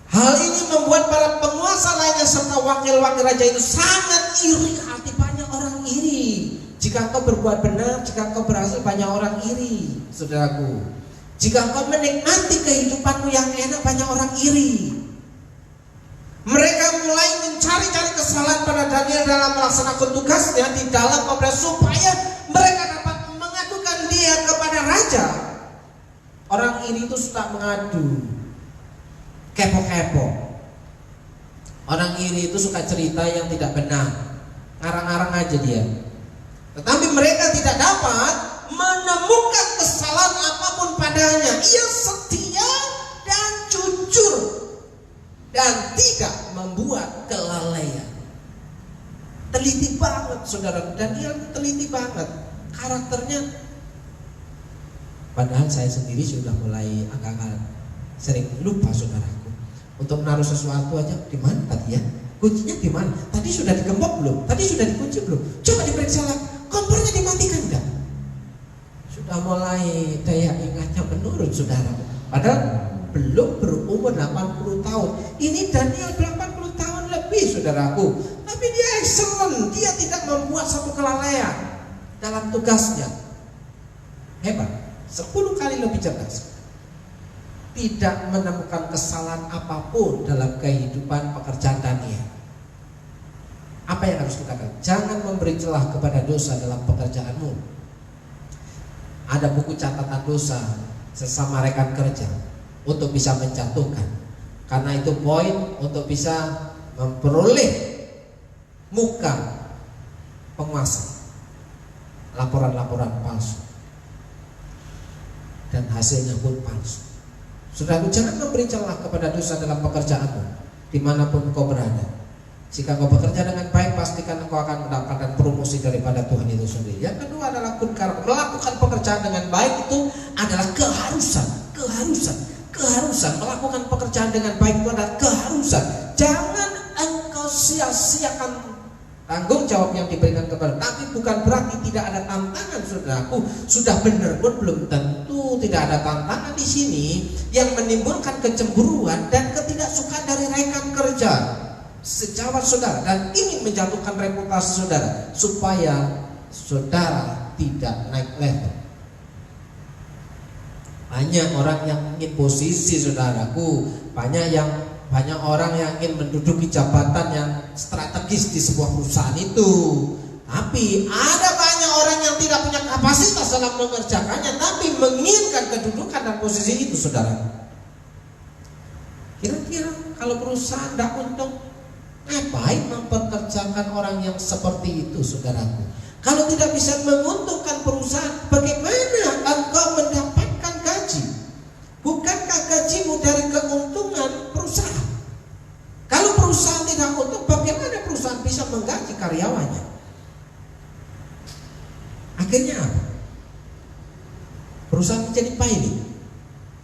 Hal ini membuat para penguasa lainnya serta wakil-wakil raja itu sangat iri. Hati banyak orang iri. Jika engkau berbuat benar, jika engkau berhasil, banyak orang iri, saudaraku. Jika engkau menikmati kehidupanmu yang enak, banyak orang iri. Mereka mulai mencari-cari kesalahan pada Daniel dalam melaksanakan tugasnya di dalam pemerintahan, supaya mereka dapat mengadukan dia kepada raja. Orang iri itu suka mengadu, kepo-kepo. Orang iri itu suka cerita yang tidak benar, ngarang-ngarang aja dia. Tetapi mereka tidak dapat menemukan kesalahan apapun padanya. Ia setia dan jujur dan tidak membuat kelalaian. Teliti banget, saudara. Daniel teliti banget karakternya. Padahal saya sendiri sudah mulai agak-agak sering lupa, saudaraku. Untuk menaruh sesuatu aja, di mana tadi ya? Kuncinya di mana? Tadi sudah digembok belum? Tadi sudah dikunci belum? Coba diperiksa lagi. Kompornya dimatikan enggak? Sudah mulai daya ingatnya menurun, saudara. Padahal belum berumur 80 tahun. Ini Daniel 80 tahun lebih, saudaraku. Tapi dia excellent. Dia tidak membuat satu kelalaian dalam tugasnya. Hebat. 10 kali lebih cerdas. Tidak menemukan kesalahan apapun dalam kehidupan pekerjaan Daniel. Apa yang harus kita lakukan? Jangan memberi celah kepada dosa dalam pekerjaanmu. Ada buku catatan dosa sesama rekan kerja untuk bisa menjatuhkan. Karena itu poin untuk bisa memperoleh muka penguasa. Laporan-laporan palsu. Dan hasilnya pun palsu. Saudaraku, jangan memberi celah kepada dosa dalam pekerjaanmu, dimanapun kau berada. Jika kau bekerja dengan baik, pastikan kau akan mendapatkan promosi daripada Tuhan itu sendiri. Yang kedua adalah melakukan pekerjaan dengan baik itu adalah keharusan. Melakukan pekerjaan dengan baik itu adalah keharusan. Jangan engkau sia-siakan tanggung jawab yang diberikan kepada. Tapi bukan berarti tidak ada tantangan, saudaraku. Sudah benar pun belum tentu tidak ada tantangan di sini yang menimbulkan kecemburuan dan ketidaksukaan dari rekan kerja sejawat saudara dan ingin menjatuhkan reputasi saudara supaya saudara tidak naik level. Banyak orang yang ingin posisi, saudaraku. Banyak orang yang ingin menduduki jabatan yang strategis di sebuah perusahaan itu. Tapi ada banyak orang yang tidak punya kapasitas dalam mengerjakannya, tapi menginginkan kedudukan dan posisi itu, saudara. Kira-kira kalau perusahaan tidak untung, ngapain mempekerjakan orang yang seperti itu, saudaraku? Kalau tidak bisa menguntungkan perusahaan, bagaimana engkau mendapatkan gaji? Bukankah gajimu dari keuntungan perusahaan? Kalau perusahaan tidak untung, bagaimana perusahaan bisa menggaji karyawan? Akhirnya apa? Perusahaan menjadi piling.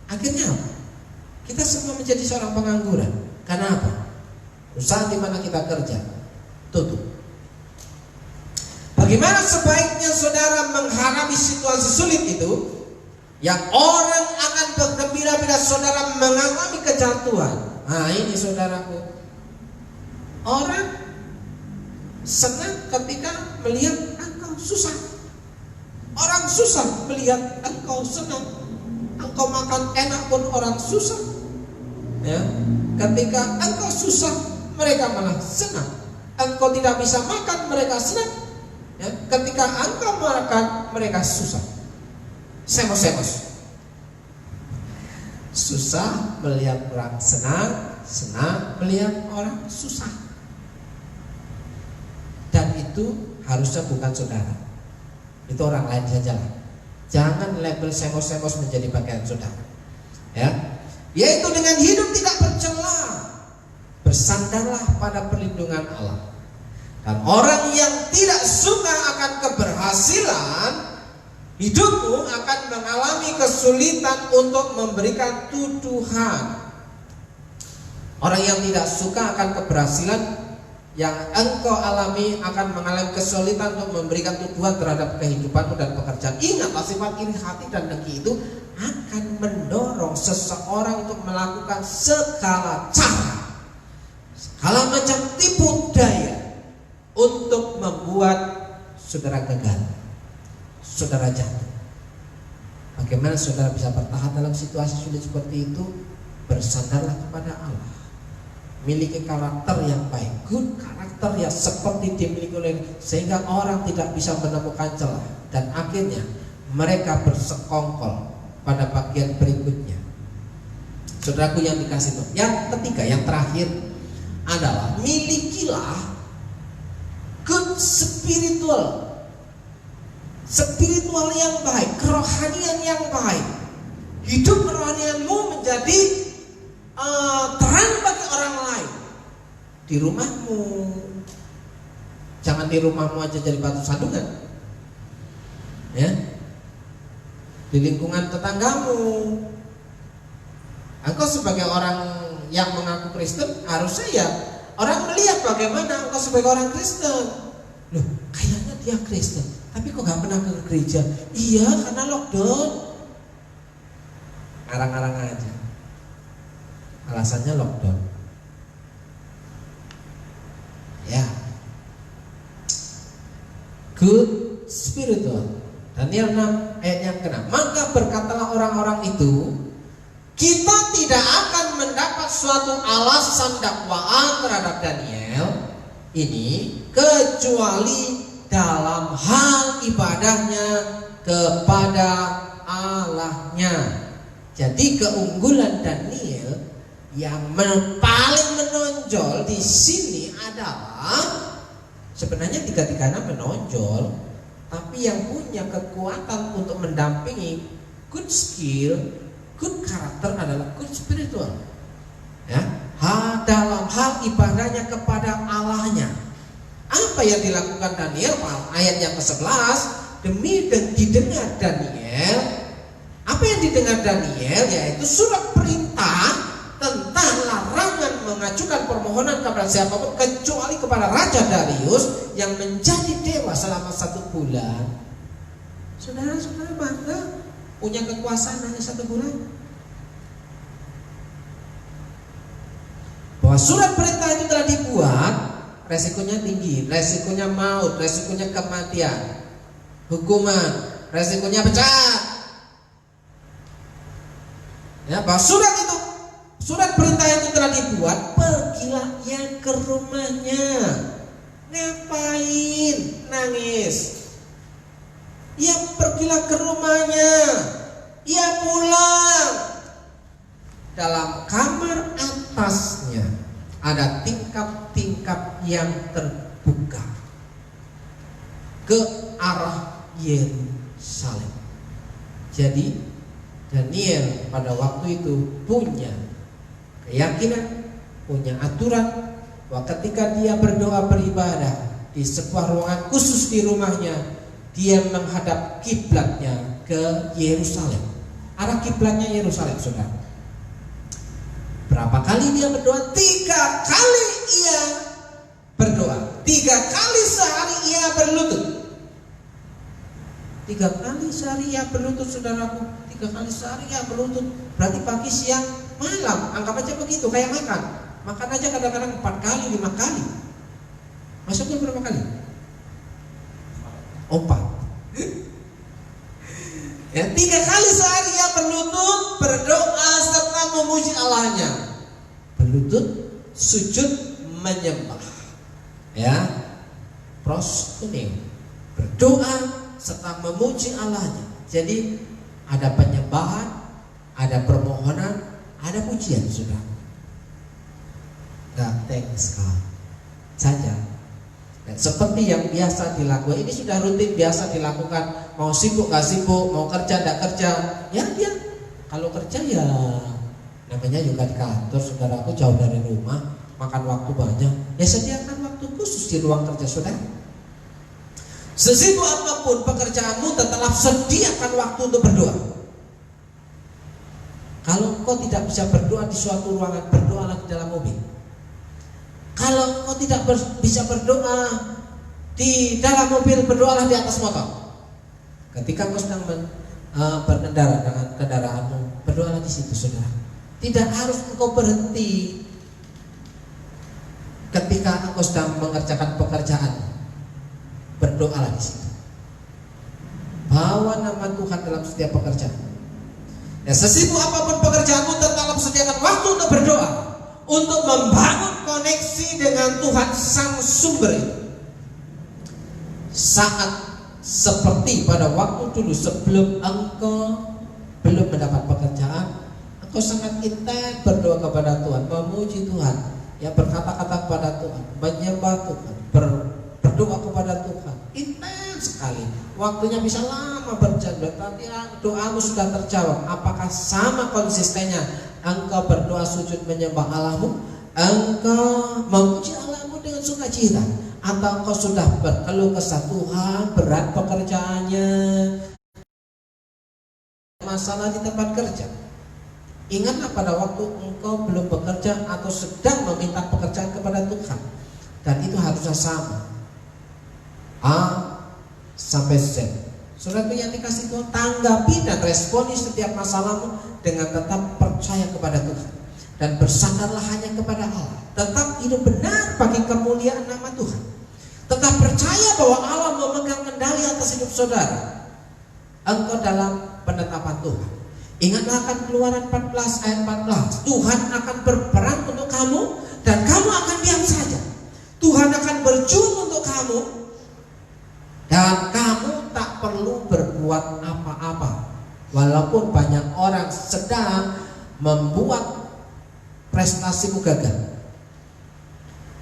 Akhirnya apa? Kita semua menjadi seorang pengangguran. Karena apa? Perusahaan di mana kita kerja tutup. Bagaimana sebaiknya saudara menghadapi situasi sulit itu? Yang orang akan bergembira bila saudara mengalami kejatuhan. Nah ini saudaraku, orang senang ketika melihat engkau susah. Orang susah melihat engkau senang. Engkau makan enak pun orang susah. Ya, ketika engkau susah, mereka malah senang. Engkau tidak bisa makan, mereka senang. Ya, ketika engkau makan, mereka susah. Semos. Susah melihat orang senang, senang melihat orang susah. Dan itu harusnya bukan saudara. Itu orang lain saja lah. Jangan label semos-semos menjadi bagian saudara. Ya, yaitu dengan hidup tidak bercela, bersandarlah pada perlindungan Allah. Dan orang yang tidak suka akan keberhasilan, hidupmu akan mengalami kesulitan untuk memberikan tuduhan. Orang yang tidak suka akan keberhasilan yang engkau alami akan mengalami kesulitan untuk memberikan tuduhan terhadap kehidupanmu dan pekerjaan. Ingatlah, sifat iri hati dan dengki itu akan mendorong seseorang untuk melakukan segala cara, segala macam tipu daya untuk membuat saudara gagal, saudara jatuh. Bagaimana saudara bisa bertahan dalam situasi sulit seperti itu? Bersandarlah kepada Allah. Miliki karakter yang baik, good karakter yang seperti dimiliki oleh, sehingga orang tidak bisa menemukan celah dan akhirnya mereka bersekongkol pada bagian berikutnya. Saudaraku yang dikasih Tuhan, yang ketiga, yang terakhir adalah milikilah good spiritual yang baik, kerohanian yang baik. Hidup kerohanianmu menjadi terang bagi orang lain. Di rumahmu, jangan di rumahmu aja jadi batu sandungan, ya. Di lingkungan tetanggamu, engkau sebagai orang yang mengaku Kristen, harusnya ya orang melihat bagaimana engkau sebagai orang Kristen. Loh, kayaknya dia Kristen, tapi kok gak pernah ke gereja? Iya, karena lockdown. Arang-arang aja. Alasannya lockdown. Ya. Good spiritual. Daniel 6 ayat yang ke-6. Maka berkatalah orang-orang itu, kita tidak akan mendapat suatu alasan dakwaan terhadap Daniel ini kecuali dalam hal ibadahnya kepada Allahnya. Jadi keunggulan Daniel yang paling menonjol di sini adalah sebenarnya tiga-tiganya menonjol, tapi yang punya kekuatan untuk mendampingi good skill, good karakter adalah good spiritual. Ya, dalam hal ibadahnya kepada Allahnya. Apa yang dilakukan Daniel? Ayat yang ke-11, demi dan didengar Daniel. Apa yang didengar Daniel? Yaitu surat perintah tentang larangan mengajukan permohonan kepada siapapun kecuali kepada Raja Darius yang menjadi dewa selama 1 bulan. Saudara-saudara bangga punya kekuasaan hanya 1 bulan. Bahwa surat perintah itu telah dibuat, resikonya tinggi, resikonya maut, resikonya kematian, hukuman, resikonya pecat. Ya, bahwa surat perintah itu telah dibuat, pergilah yang ke rumahnya. Ngapain nangis? Ya pergilah ke rumahnya. Ya pulang. Dalam kamar atasnya ada tingkap-tingkap yang terbuka ke arah Yerusalem. Jadi Daniel pada waktu itu punya keyakinan, punya aturan bahwa ketika dia berdoa beribadah di sebuah ruangan khusus di rumahnya, dia menghadap kiblatnya ke Yerusalem. Arah kiblatnya Yerusalem, saudara. Berapa kali dia berdoa? 3 kali ia berdoa. 3 kali sehari ia berlutut. 3 kali sehari ia berlutut, saudaraku. 3 kali sehari ia berlutut. Berarti pagi, siang, malam. Anggap aja begitu, kayak makan. Makan aja kadang-kadang 4 kali, 5 kali. Maksudnya berapa kali? 4. Ya, 3 kali sehari ia berlutut, berdoa serta memuji Allahnya. Berlutut, sujud, menyembah. Ya, prostrating, berdoa serta memuji Allahnya. Jadi ada penyembahan, ada permohonan, ada pujian, sudah. Nah, thanks God saja. Dan seperti yang biasa dilakukan, ini sudah rutin biasa dilakukan. Mau sibuk gak sibuk, mau kerja gak kerja, ya dia kalau kerja ya namanya juga di kantor, saudaraku, jauh dari rumah, makan waktu banyak, ya sediakan waktu khusus di ruang kerja saudara. Sesibuk apapun pekerjaanmu, tetaplah sediakan waktu untuk berdoa. Kalau engkau tidak bisa berdoa di suatu ruangan, berdoalah di dalam mobil. Kalau engkau tidak bisa berdoa di dalam mobil, berdoalah di atas motor. Ketika engkau sedang berkendara dengan kendaraanmu, berdoalah di situ, saudara. Tidak harus engkau berhenti ketika engkau sedang mengerjakan pekerjaan. Berdoalah di situ. Bawa nama Tuhan dalam setiap pekerjaan. Ya, sesibuk apapun pekerjaanmu, tetaplah sediakan waktu untuk berdoa, untuk membangun koneksi dengan Tuhan sang sumber itu. Saat seperti pada waktu dulu sebelum engkau belum mendapat pekerjaan, engkau sangat intens berdoa kepada Tuhan, memuji Tuhan, ya, berkata-kata kepada Tuhan, menyembah Tuhan, berdoa kepada Tuhan, intens sekali. Waktunya bisa lama berjalan, tapi doamu sudah terjawab. Apakah sama konsistennya engkau berdoa, sujud, menyembah Allahmu? Engkau memuji Allahmu dengan sukacita, atau engkau sudah berkeluh kesah, Tuhan berat pekerjaannya, masalah di tempat kerja? Ingatlah pada waktu engkau belum bekerja atau sedang meminta pekerjaan kepada Tuhan, dan itu harusnya sama, A sampai Z. Saudara yang dikasih Tuhan, tanggapi dan responi setiap masalahmu dengan tetap percaya kepada Tuhan, dan bersandarlah hanya kepada Allah. Tetap hidup benar bagi kemuliaan nama Tuhan. Tetap percaya bahwa Allah memegang kendali atas hidup saudara. Engkau dalam penetapan Tuhan. Ingatlah akan Keluaran 14 ayat 14. Tuhan akan berperan untuk kamu, dan kamu akan diam saja. Tuhan akan berjuang untuk kamu, dan kamu tak perlu berbuat apa-apa. Walaupun banyak orang sedang membuat prestasimu gagal,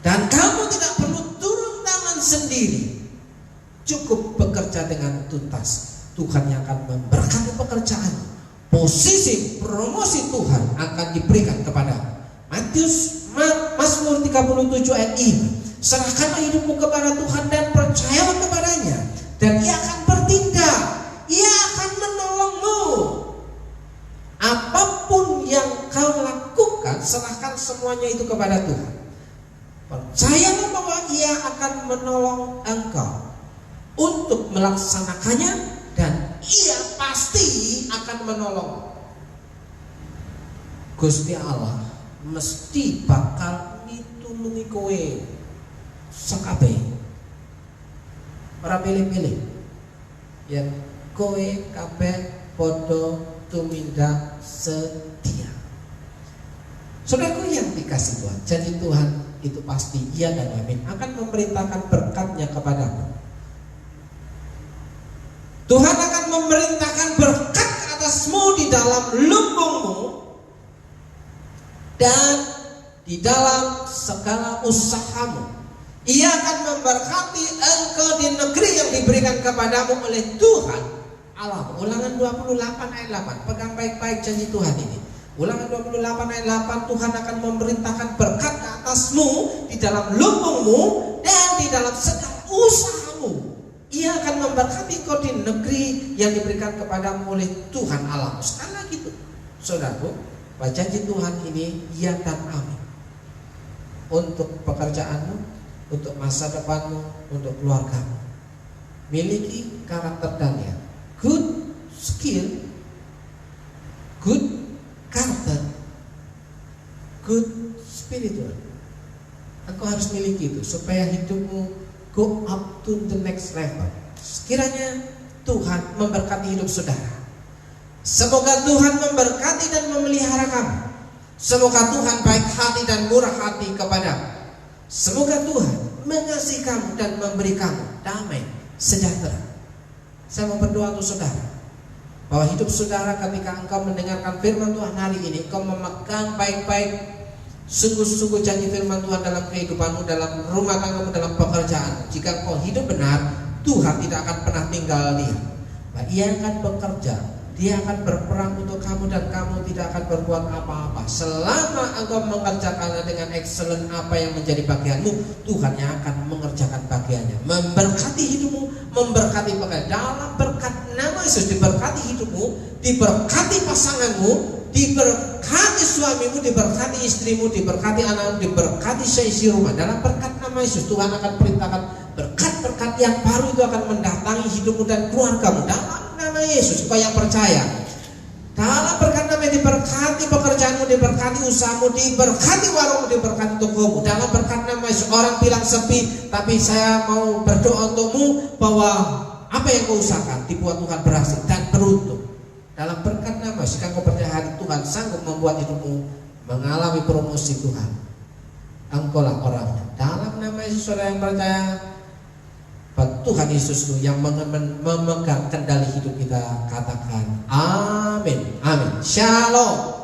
dan kamu tidak perlu turun tangan sendiri. Cukup bekerja dengan tuntas. Tuhan yang akan memberkati pekerjaan. Posisi promosi Tuhan akan diberikan kepadamu. Mazmur 37 ayat ini. Serahkanlah hidupmu kepada Tuhan dan percayalah kepadanya, dan Ia akan bertindak. Ia akan menolongmu. Apapun yang kau lakukan, serahkan semuanya itu kepada Tuhan. Percayalah bahwa Ia akan menolong engkau untuk melaksanakannya, dan Ia pasti akan menolong. Gusti Allah mesti bakal mitulungi kowe sakabe. Ora pilih-pilih. Ya, kowe kabeh padha tumindak setia. Saudaraku yang dikasih Tuhan, janji Tuhan itu pasti iya dan amin, akan memerintahkan berkatnya kepadamu. Tuhan akan memerintahkan berkat ke atasmu di dalam lumbungmu dan di dalam segala usahamu. Ia akan memberkati engkau di negeri yang diberikan kepadamu oleh Tuhan Allah. Ulangan 28 ayat 8. Pegang baik-baik janji Tuhan ini. Ulangan 28 ayat 8. Tuhan akan memerintahkan berkat ke atasmu di dalam lumbungmu dan di dalam segala usahamu. Ia akan memberkati engkau di negeri yang diberikan kepadamu oleh Tuhan Allahmu. Sekali lagi itu, saudaraku, bahwa janji Tuhan ini ya dan amin. Untuk pekerjaanmu, untuk masa depanmu, untuk keluargamu. Miliki karakter Daniel. Good skill, good character, good spiritual. Engkau harus miliki itu supaya hidupmu go up to the next level. Sekiranya Tuhan memberkati hidup saudara. Semoga Tuhan memberkati dan memelihara kamu. Semoga Tuhan baik hati dan murah hati kepadamu. Semoga Tuhan mengasihi kamu dan memberi kamu damai sejahtera. Saya mau berdoa untuk saudara, bahwa hidup saudara ketika engkau mendengarkan firman Tuhan hari ini, engkau memegang baik-baik sungguh-sungguh janji firman Tuhan dalam kehidupanmu, dalam rumah tanggamu, dalam pekerjaan. Jika engkau hidup benar, Tuhan tidak akan pernah tinggal diam. Ia akan bekerja, Dia akan berperang untuk kamu, dan kamu tidak akan berbuat apa-apa. Selama engkau mengerjakannya dengan excellent apa yang menjadi bagianmu, Tuhan yang akan mengerjakan bagiannya. Memberkati hidupmu, memberkati pekerjaan. Dalam berkat nama Yesus diberkati hidupmu, diberkati pasanganmu, diberkati suamimu, diberkati istrimu, diberkati anakmu, diberkati seisi rumah. Dalam berkat nama Yesus, Tuhan akan perintahkan berkat-berkat yang baru itu akan mendatangi hidupmu dan keluargamu. Dalam nama Yesus, kau yang percaya, dalam berkat nama diberkati pekerjaanmu, diberkati usahamu, diberkati warungmu, diberkati tokomu. Dalam berkat nama Yesus, orang bilang sepi, tapi saya mau berdoa untukmu bahwa apa yang kau usahakan dibuat Tuhan berhasil dan beruntung. Dalam berkat nama Yesus, jika kau percaya hari Tuhan sanggup membuat hidupmu mengalami promosi Tuhan, engkaulah orangnya. Dalam nama Yesus, saudara yang percaya, Tuhan Yesus yang memegang kendali hidup kita, katakan amin. Amin. Shalom.